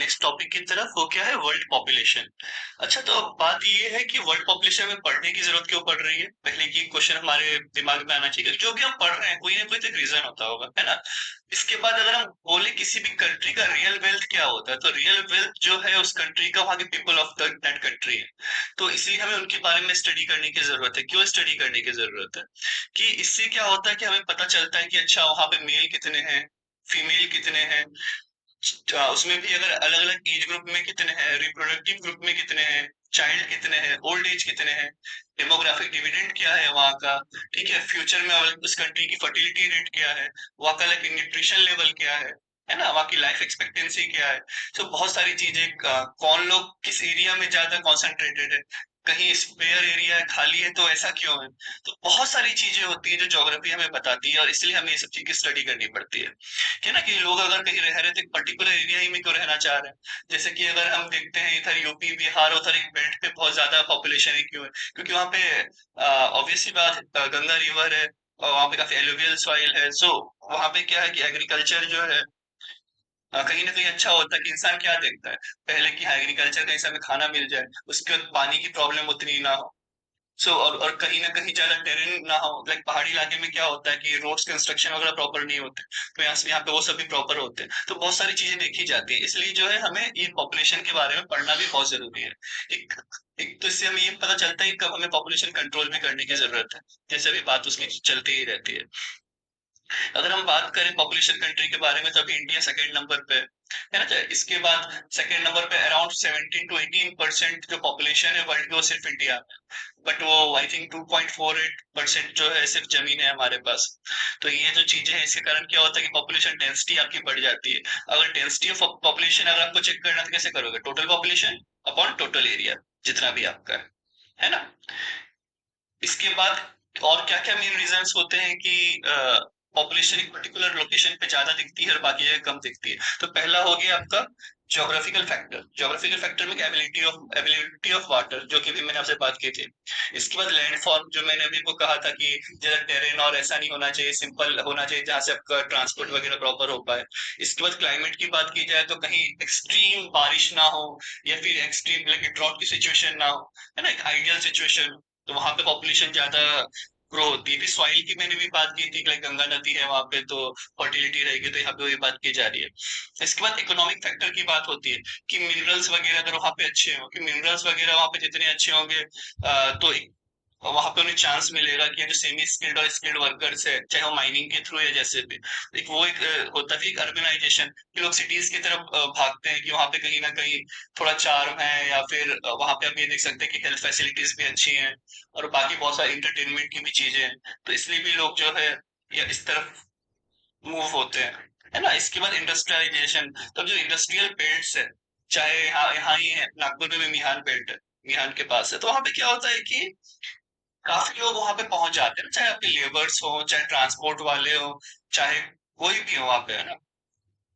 Next topic की तरफ, वो क्या है, वर्ल्ड पॉपुलेशन। अच्छा, तो अब बात ये है कि वर्ल्ड पॉपुलेशन में पढ़ने की जरूरत क्यों पड़ रही है। पहले की क्वेश्चन हमारे दिमाग में आना चाहिए, जो भी हम पढ़ रहे हैं कोई ना कोई तो रीजन होता होगा, है ना। इसके बाद अगर हम बोले किसी भी कंट्री का रियल वेल्थ क्या होता है, तो रियल वेल्थ जो है उस कंट्री का वहाँ के पीपल ऑफ दैट कंट्री है। तो इसलिए हमें उनके बारे में स्टडी करने की जरूरत है। क्यों स्टडी करने की जरूरत है? कि इससे क्या होता है कि हमें पता चलता है कि अच्छा वहां पे मेल कितने हैं, फीमेल कितने हैं, उसमें भी अगर अलग अलग एज ग्रुप में कितने हैं, रिप्रोडक्टिव ग्रुप में कितने हैं, चाइल्ड कितने हैं, ओल्ड एज कितने हैं, डेमोग्राफिक डिविडेंड क्या है वहाँ का, ठीक है, फ्यूचर में उस कंट्री की फर्टिलिटी रेट क्या है, वहाँ का लाइक न्यूट्रिशन लेवल क्या है ना, वहाँ की लाइफ एक्सपेक्टेंसी क्या है। तो बहुत सारी चीजें, कौन लोग किस एरिया में ज्यादा कॉन्सेंट्रेटेड है, कहीं स्पेयर एरिया है, खाली है, तो ऐसा क्यों है। तो बहुत सारी चीजें होती है जो ज्योग्राफी हमें बताती है, और इसलिए हमें ये सब चीज की स्टडी करनी पड़ती है ना। कि लोग अगर कहीं रह रहे थे एक पर्टिकुलर एरिया ही में क्यों रहना चाह रहे हैं। जैसे कि अगर हम देखते हैं इधर यूपी बिहार, उधर एक बेल्ट पे बहुत ज्यादा पॉपुलेशन है, क्यों है? क्योंकि वहाँ पे ऑब्वियसली बात, गंगा रिवर है, और वहाँ पे काफी एलुवियल सॉइल है। सो वहाँ पे क्या है कि एग्रीकल्चर जो है, कहीं ना कहीं अच्छा होता है। कि इंसान क्या देखता है पहले, कि हाँ एग्रीकल्चर कहीं से हमें खाना मिल जाए, उसके बाद पानी की प्रॉब्लम उतनी ना हो। और कहीं ना कहीं ज्यादा टेरेन ना हो, लाइक पहाड़ी इलाके में क्या होता है कि रोड्स कंस्ट्रक्शन वगैरह प्रॉपर नहीं होते, तो यहाँ पे वो सब भी प्रॉपर होते हैं। तो बहुत सारी चीजें देखी जाती है, इसलिए जो है हमें ये पॉपुलेशन के बारे में पढ़ना भी बहुत जरूरी है। एक एक तो इससे हमें ये पता चलता है कि कब हमें पॉपुलेशन कंट्रोल भी करने की जरूरत है। जैसे भी बात उसकी चलती ही रहती है। अगर हम बात करें पॉपुलेशन कंट्री के बारे में, तो अभी इंडिया सेकंड नंबर पे है ना। तो इसके बाद सेकंड नंबर पे अराउंड 17 to 18% जो पॉपुलेशन है वर्ल्ड की, वो सिर्फ इंडिया में। बट वो आई थिंक 2.48% जो है सिर्फ जमीन है हमारे पास। तो ये जो चीजें हैं, इसके कारण क्या होता है कि पॉपुलेशन डेंसिटी आपकी बढ़ जाती है। अगर डेंसिटी ऑफ पॉपुलेशन अगर आपको चेक करना, तो कैसे करोगे? Total population upon total area, जितना भी आपका है ना। इसके बाद और क्या क्या मेन रीजंस होते हैं कि पॉपुलेशन एक पर्टिकुलर लोकेशन पे ज्यादा दिखती है और बाकी जगह कम दिखती है। तो पहला हो गया आपका ज्योग्राफिकल फैक्टर। ज्योग्राफिकल फैक्टर में एबिलिटी ऑफ वाटर, जो कि भी मैंने आपसे बात की थी। इसके बाद लैंडफॉर्म, जो मैंने अभी को कहा था कि ज्यादा टेरेन और ऐसा नहीं होना चाहिए, सिंपल होना चाहिए जहां से आपका ट्रांसपोर्ट वगैरह प्रॉपर हो पाए। इसके बाद क्लाइमेट की बात की जाए, तो कहीं एक्सट्रीम बारिश ना हो, या फिर एक्सट्रीम लाइक ड्रॉट की सिचुएशन ना हो, है ना, एक आइडियल सिचुएशन। तो वहां पे पॉपुलेशन ज्यादा ग्रो होती है। फिर सॉइल की मैंने भी बात की थी, लाइक गंगा नदी है वहां पे, तो फर्टिलिटी रहेगी, तो यहाँ पे वही बात की जा रही है। इसके बाद इकोनॉमिक फैक्टर की बात होती है, कि मिनरल्स वगैरह अगर वहां पे अच्छे हो, कि मिनरल्स वगैरह वहां पे जितने अच्छे होंगे, तो वहां पे उन्हें चांस मिलेगा कि ये जो सेमी स्किल्ड और स्किल्ड वर्कर्स है, चाहे वो माइनिंग के थ्रू या जैसे भी, एक वो एक होता है एक अर्बनाइजेशन, कि लोग सिटीज की तरफ भागते हैं, कि वहां पे कहीं ना कहीं थोड़ा चार्म है, या फिर वहां पे आप ये देख सकते हैं कि हेल्थ फैसिलिटीज भी अच्छी हैं, और बाकी बहुत सारी इंटरटेनमेंट की भी चीजें हैं। तो इसलिए भी लोग जो है या इस तरफ मूव होते हैं, है ना। इसके बाद इंडस्ट्रियलाइजेशन, तब जो इंडस्ट्रियल बेल्ट्स है, चाहे यहाँ यहाँ ही है नागपुर में भी मिहान बेल्ट है, मिहान के पास है, तो वहां पे क्या होता है कि काफी लोग वहां पे पहुंच जाते हैं ना, चाहे आपके लेबर्स हो, चाहे ट्रांसपोर्ट वाले हो, चाहे कोई भी हो वहां पे, है ना,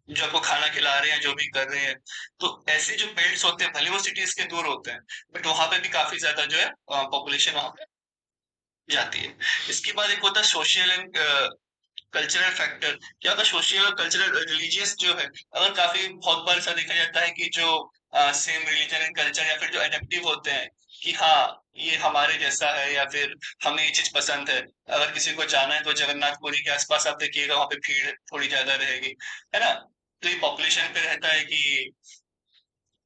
जो आपको खाना खिला रहे हैं, जो भी कर रहे हैं। तो ऐसे जो बेल्ट्स होते हैं, भले वो सिटीज के दूर होते हैं, बट वहां पे भी काफी ज्यादा जो है पॉपुलेशन वहां पे जाती है। इसके बाद एक होता है सोशल एंड कल्चरल फैक्टर। क्या होता है सोशल और कल्चरल, रिलीजियस जो है, अगर काफी बहुत बार ऐसा देखा जाता है कि जो सेम रिलीजन एंड कल्चर, या फिर जो एडेप्टिव होते हैं, कि हाँ ये हमारे जैसा है, या फिर हमें ये चीज पसंद है। अगर किसी को जाना है तो जगन्नाथपुरी के आसपास आप देखिएगा, वहां पे भीड़ थोड़ी ज्यादा रहेगी, है ना। तो ये पॉपुलेशन पे रहता है कि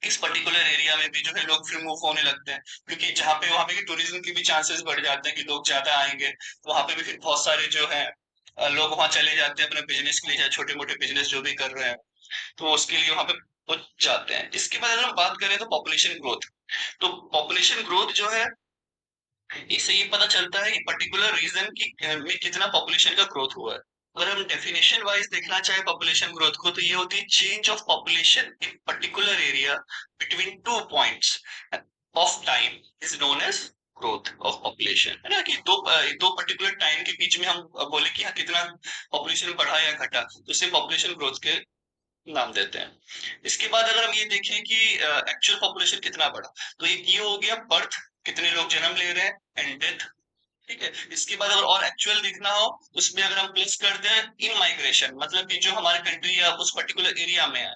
इस पर्टिकुलर एरिया में भी जो है लोग फिर मूव होने लगते हैं, क्योंकि जहाँ पे वहां पे टूरिज्म के भी चांसेस बढ़ जाते हैं, कि लोग ज्यादा आएंगे, तो वहां पे भी फिर बहुत सारे जो है लोग वहां चले जाते हैं अपने बिजनेस के लिए, चाहे छोटे मोटे बिजनेस जो भी कर रहे हैं, तो उसके लिए वहां पे पहुंच जाते हैं। इसके बाद अगर हम बात करें तो पॉपुलेशन ग्रोथ, तो पॉपुलेशन ग्रोथ जो है, इससे ये पता चलता है कि पर्टिकुलर रीजन की में कितना पॉपुलेशन का ग्रोथ हुआ है। अगर हम डेफिनेशन वाइज देखना चाहे पॉपुलेशन ग्रोथ को, तो ये होती है change of population in particular area between 2 points of time is known as growth of population, है ना। कि दो पर्टिकुलर टाइम के बीच में हम बोले कि हाँ कितना पॉपुलेशन बढ़ा या घटा, तो उसे पॉपुलेशन ग्रोथ के नाम देते हैं। इसके बाद अगर हम ये देखें कि एक्चुअल पॉपुलेशन कितना बढ़ा, तो ये हो गया बर्थ, कितने लोग जन्म ले रहे हैं, एंड डेथ, ठीक है। इसके बाद अगर और एक्चुअल देखना हो, उसमें अगर हम प्लेस करते हैं इन माइग्रेशन, मतलब कि जो हमारे कंट्री या उस पर्टिकुलर एरिया में है,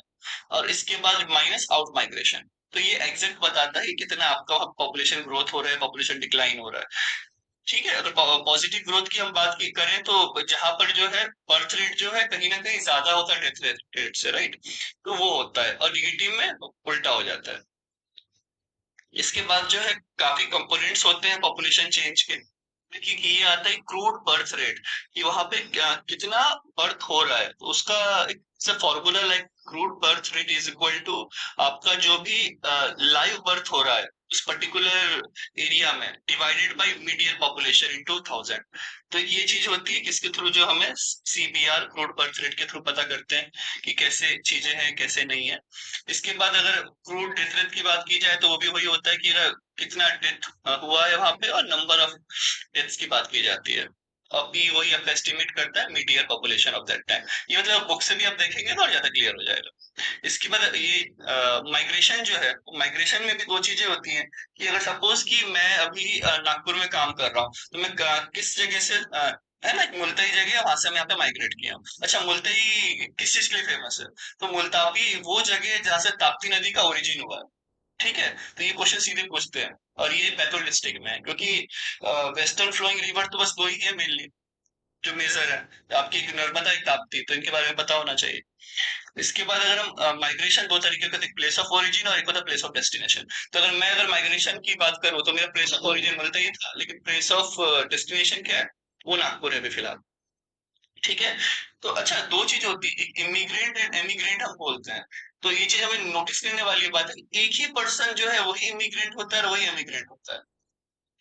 और इसके बाद माइनस आउट माइग्रेशन। तो ये एग्जैक्ट बताता है कि कितना आपका पॉपुलेशन ग्रोथ हो रहा है, पॉपुलेशन डिक्लाइन हो रहा है। ठीक है, अगर पॉजिटिव ग्रोथ की हम बात करें तो जहां पर जो है बर्थ रेट जो है कहीं ना कहीं ज्यादा होता है डेथ रेट से, राइट? तो वो होता है, और निगेटिव में उल्टा हो जाता है। इसके बाद जो है काफी कंपोनेंट्स होते हैं पॉपुलेशन चेंज के। देखिए कि ये आता है क्रूड बर्थ रेट, कि वहां पे कितना बर्थ हो रहा है, तो उसका एक formula like crude birth rate is equal to आपका जो भी लाइव बर्थ हो रहा है उस पर्टिकुलर एरिया में divided by median population in 2000। तो ये चीज होती है किसके थ्रू, जो हमें सीबीआर क्रूड बर्थ रेट के थ्रू पता करते हैं कि कैसे चीजें हैं कैसे नहीं है। इसके बाद अगर क्रूड डेथ रेट की बात की जाए तो वो भी वही होता है कि कितना डेथ हुआ है वहां पे, और नंबर ऑफ डेथ्स की बात की जाती है। अभी वही आपका एस्टिमेट करता है median population of that time. ये मतलब बुक से भी आप देखेंगे तो और ज्यादा क्लियर हो जाएगा। इसके बाद ये माइग्रेशन जो है, माइग्रेशन में भी दो चीजें होती हैं, कि अगर सपोज कि मैं अभी नागपुर में काम कर रहा हूँ, तो मैं किस जगह से है ना, एक मुल्ताई जगह है, वहां से मैं यहाँ पे माइग्रेट किया हूँ। अच्छा, मुल्ताई किस चीज के लिए फेमस है? तो मुल्ताई वो जगह है जहाँ से ताप्ती नदी का ओरिजिन हुआ है। ठीक है, तो ये क्वेश्चन सीधे पूछते हैं। और ये बैतूल डिस्ट्रिक्ट में है, क्योंकि वेस्टर्न फ्लोइंग रिवर तो बस दो ही है मेनली जो मेजर है। आपकी एक नर्मदा, एक ताप्ती, तो इनके बारे में पता होना चाहिए। इसके बाद अगर हम माइग्रेशन दो तरीके का, एक प्लेस ऑफ ओरिजिन और एक होता है प्लेस ऑफ डेस्टिनेशन। तो अगर माइग्रेशन की बात करूँ तो मेरा प्लेस ऑफ ओरिजिन मिलता ही था, लेकिन प्लेस ऑफ डेस्टिनेशन क्या है, वो नागपुर है अभी फिलहाल। ठीक है, तो अच्छा दो चीज होती है, एक इमिग्रेंट एंड एमिग्रेंट हम बोलते हैं। तो ये चीज हमें नोटिस करने वाली बात है कि एक ही पर्सन जो है वही इमिग्रेंट होता है और वही एमिग्रेंट होता है।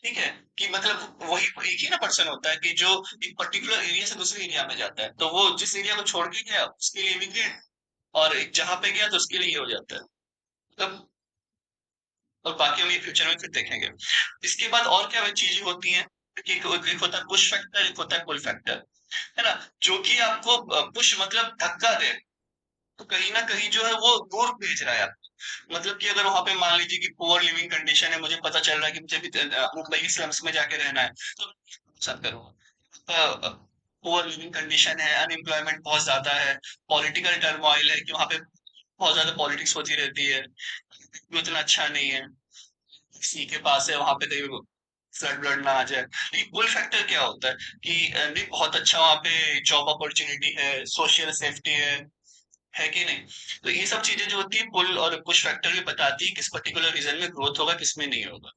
ठीक है, कि मतलब वही एक ही ना पर्सन होता है कि जो एक पर्टिकुलर एरिया से दूसरे एरिया में जाता है, तो वो जिस एरिया को छोड़ के गया उसके लिए इमिग्रेंट, और एक जहां पे गया तो उसके लिए ये हो जाता है। तब और बाकी हम ये फ्यूचर में फिर देखेंगे। इसके बाद और क्या चीजें होती हैं, कि एक होता है पुश फैक्टर, एक होता है पुल फैक्टर, है ना? जो कि आपको पुश मतलब धक्का दे, तो कहीं ना कहीं जो है वो दूर भेज रहा है आपको। मतलब कि अगर वहां पे मान लीजिए कि पुअर लिविंग कंडीशन है, मुझे पता चल रहा है कि मुझे भी मुंबई के स्लम्स में जाके रहना है, तो सब करूंगा। पुअर लिविंग कंडीशन है, अनएम्प्लॉयमेंट बहुत ज्यादा है, पॉलिटिकल टर्मोइल है कि वहां पे बहुत ज्यादा पॉलिटिक्स होती रहती है, भी उतना अच्छा नहीं है, किसी के पास है वहां पे कहीं फ्लड ब्लड ना आ जाए। लेकिन पुल फैक्टर क्या होता है कि नहीं बहुत अच्छा वहां पे जॉब अपॉर्चुनिटी है, सोशल सेफ्टी है कि नहीं? तो ये सब चीजें जो होती है पुल और पुश फैक्टर भी बताती है किस पर्टिकुलर रीजन में ग्रोथ होगा किसमें नहीं होगा।